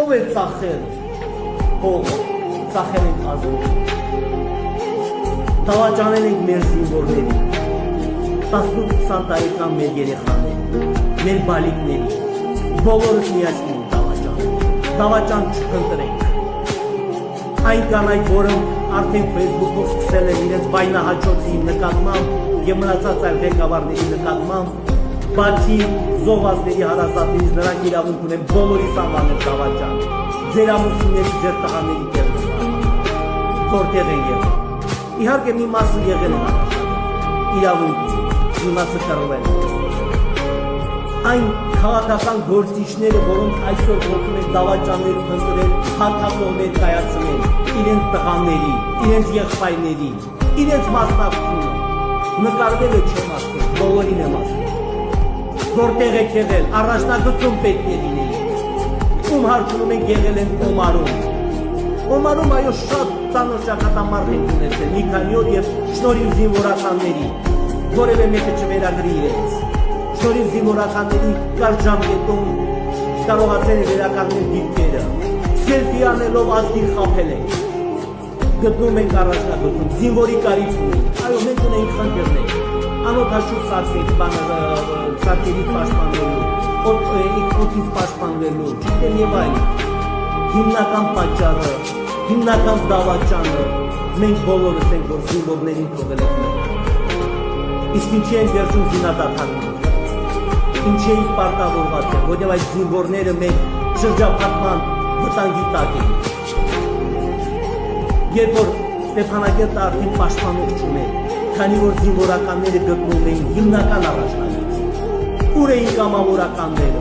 ով է ծախել հողը, ծախել ենք ազգը, դավաճանել ենք մեր զինվորների, 18-20 տարեկան մեր երեխաների, մեր բալիկների, բոլորս միասին դավաճան չփնտրենք։ Այն կանայք, որոնք արդեն Facebook-ով սկսել են իրենց բայնահաճոցի նկատմամբ եւ մնացած այլ ղեկավարների նկատմամբ, բացի զոհվածների հարազատներից նրանք իրավունք ունեն բոլորիս անվանել դավաճան, ձեր ամուսինների, ձեր տղաների կերպով, որտեղ են եղել։ Իհարկե մի մասը եղել են իրավունք, մի մասը կռվել են։ Այն քաղաքական գործիչները, որոնք այսօր գործում են դավաճաններ փնտրել, հակակողմեր կայացնել իրենց տղաների, իրենց եղբայրների, իրենց մասնակցությունը, նկարվելը չեմ ասում, բոլորին եմ ասում, որտեղ եք եղել, առաջնագծում պետք է լինեի, ում հարցնում ենք եղել են Օմարում այո շատ ծանր ճակատամարտ ենք ունեցել, մի քանի օր եւ շնորհիվ զինվորականների, որևէ մեկը չվերագրի իրենց, շնորհիվ զինվորականների կարճ ժամկետում կարողացել է վերականգնել դիրքերը, սելֆի անելով ազգին խաբել ենք, գտնում ենք առաջնագծում, զինվորի կարիք ունենք, այո մենք ունենք խնդիրներ, անօթաչու սարքերից պաշտպանվելու, օդից պաշտպանվելու, չգիտեմ եւ այլն, հիմնական պատճառը, հիմնական դավաճանը մենք բոլորս ենք, որ զինվորներին թողել ենք մենք, իսկ ինչի են վերջում զինադադարում, ինչի են պարտավորված են, որտեղ այդ զինվորները մենք շրջափակման վտանգի տակ են։ Երբ որ Ստեփանակերտը արդեն պաշտպանող չուներ, քանի որ զինվորականները գտնվում էին հիմնական առաջնագծում, ուր էին կամավորականները,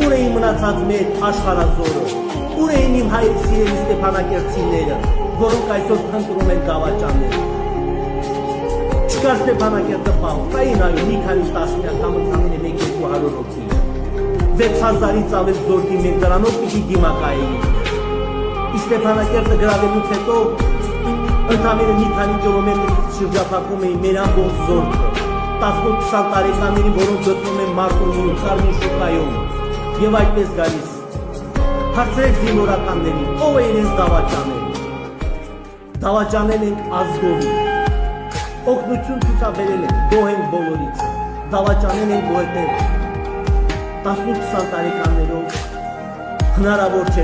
ուր էին մնացած մեր աշխարհազորը, ուր էին իմ հայր սիրելի ստեփանակերտցիները, որոնք այսօր փնտրում են դավաճանները։ Չկար Ստեփանակերտը պահում, կային այո մի քանի տասնյակ կամ ընդամենը 1-200 հոգի, 6000-ից ավել զորքի մենք դրանով պիտի դիմակայեինք։ Իսկ Ստեփանակերտը գրավելուց հետո ընդամենը մի քանի կիլոմետրից շրջափակում էին մեր ամբողջ զորքը, 18-20 տարեկանների, որոնք գտնում են Մարտունիում, Կարմիր շուկայում, եւ այդպես գալիս։ Հարցրեք զինվորականներին, ով է իրենց դավաճանել։ Դավաճանել ենք ազգովի, օգնություն ցուցաբերել ենք, գոհ ենք բոլորից, դավաճանել ենք որտեղ 18-20 տարեկաններով հնարավոր չէ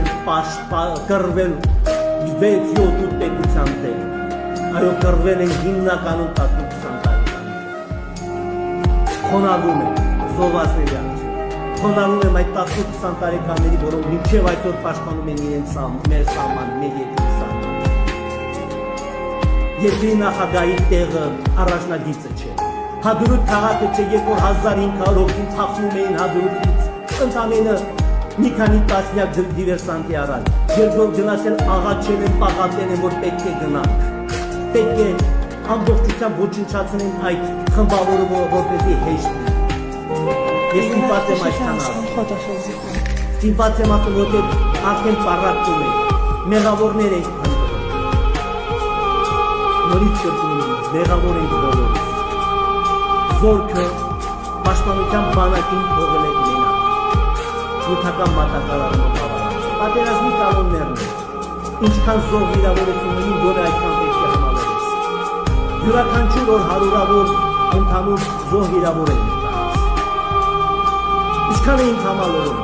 կռվել 6-7 պետության դեմ, այո կռվել են հիմնականում 18-20 տարեկաններ, խոնարհվում են զոհվածների խոնարհում եմ այդ 18-20 տարեկանների, որոնք մինչև այսօր պաշտպանում են իրենց մեր սահմանը, մեր երկրի սահմանը։ Երկրի նախագահի տեղը առաջնագիծը չէ, Հադրութ քաղաքը չէ, երբ որ 1500 հոգին փախնում էին Հադրութից, ընդամենը մի քանի տասնյակ դիվերսանտի առաջ, երբ որ գնացել աղաչել են, պաղատել են, որ պետք է գնանք, պետք է ամբողջությամբ ոչնչացնենք այդ խմբավորը, որպեսզի հեշտ լինի։ Ես ստիպված եմ այսքան ասում, ստիպված եմ ասում, որտեղ արդեն պառակտում ենք, մեղավորներ ենք հանդիպում, նորից կրկնում ենք, մեղավոր ենք բոլորս, զորքը պաշտպանության բանակին թողել ենք մենակ, նյութական մատակարարումով հավանել, պատերազմի կանոններն են, ինչքան զոհ վիրավորություն ունի, գոնե այդքան պետք է համալրես, յուրաքանչյուր օր հարյուրավոր ընդհանուր զոհ վիրավոր են։ Ինչքան էինք համալրում,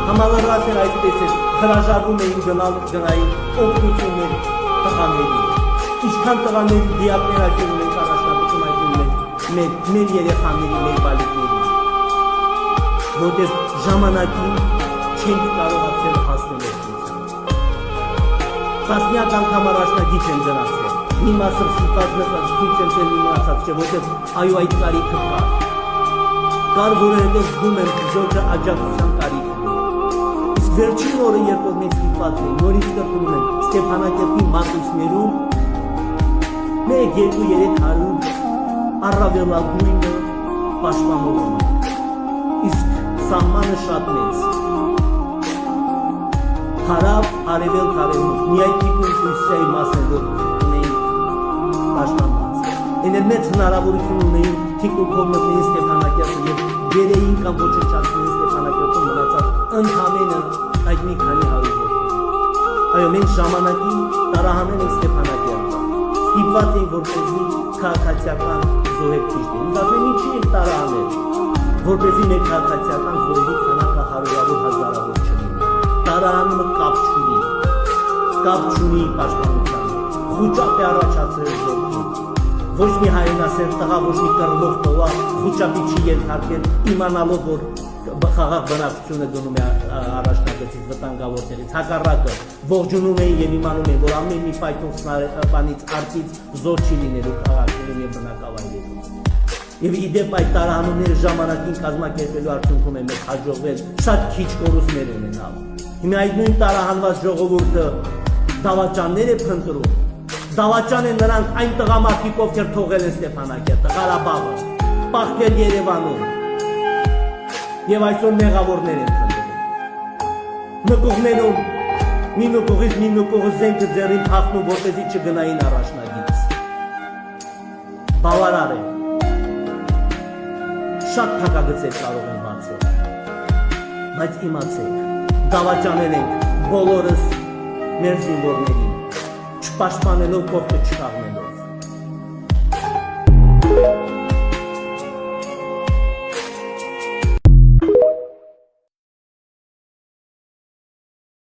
համալրված էր այսպես էր, հրաժարվում էին գնային օգնություններ տղաների, ինչքան տղաների դիակներ այսօր ունենք առաջնագծում այդում մեր երեխաների, մեր բալիկների, որտեղ ժամանակին չենք կարողացել հասնել օգնության։ Տասնյակ անգամ առաջնագիծ են գնացել, մի մասը ստիպված ցույց են տվել մնացած չէ, որտեղ այո այդ կարիքը կար։ Կար, որովհետև զգում եմ զորքը աջակցության կարիք ունի։ Իսկ վերջին օրը, երբ որ մենք ստիպված ենք, նորից կրկնում եմ, Ստեփանակերտի մատուցներում 1-2-300 առավելագույնը պաշտպանող ունենք։ Իսկ սահմանը շատ մեծ։ Հարավ, արևելք, արևմուտք, միայն թիկուն Ռուսիայի մասն որ ունեին պաշտպանված։ Էն մեծ հնարավորություն ունեին թիկունքով մտնեին Ստեփանակերտը եւ երեին կամ ոչնչացնեին Ստեփանակերտում մնացած ընդամենը այդ մի քանի հարյուր որդի։ Այո, մենք ժամանակին տարահանել ենք Ստեփանակերտը։ Ստիպված ենք, որպեսզի քաղաքացիական զոհեր ճիշտ լինի։ Ինձ ասում են, ինչի ենք տարահանել, որպեսզի մեր քաղաքացիական զոհերի քանակը հարյուրավոր հազարավոր չլինի։ Տարահանումը կապ չունի պաշտպանության հետ։ Խուճապ է առաջացրել զորքին։ Ոչ մի հայրենասեր տղա, ոչ մի կռվող տղա խուճապի չի ենթարկել, իմանալով, որ խաղաղ բնակչությունը գնում է առաջնագծից վտանգավոր տեղից, հակառակը ողջունում էին եւ իմանում էին, որ ամեն մի պայթող սնարեկանից արտից զոր չի լինելու քաղաքներում եւ բնակավայրերում։ Եվ իդեպ այդ տարահանումները ժամանակին կազմակերպելու արդյունքում են մեզ հաջողվել շատ քիչ կորուստներ ունենալ։ Հիմա այդ նույն տարահանված ժողովուրդը դավաճաններ է փնտրում։ Դավաճան են նրանք այն տղամարդիկ, ովքեր թողել են Ստեփանակերտը, Ղարաբաղը, պաղթել Երևանում եւ այսօր մեղավորներ են փնտրում։ Նկուղներում մի նկուղը զենքը ձեռին փախնում, որպեսզի չգնային առաջնագից։ Բավարար է։ Շատ թակագծեր կարող են բացել, բայց իմացեք, դավաճանել ենք բոլորս մեր զինվորներին, չպաշտպանելով կողքը չկաղնելու։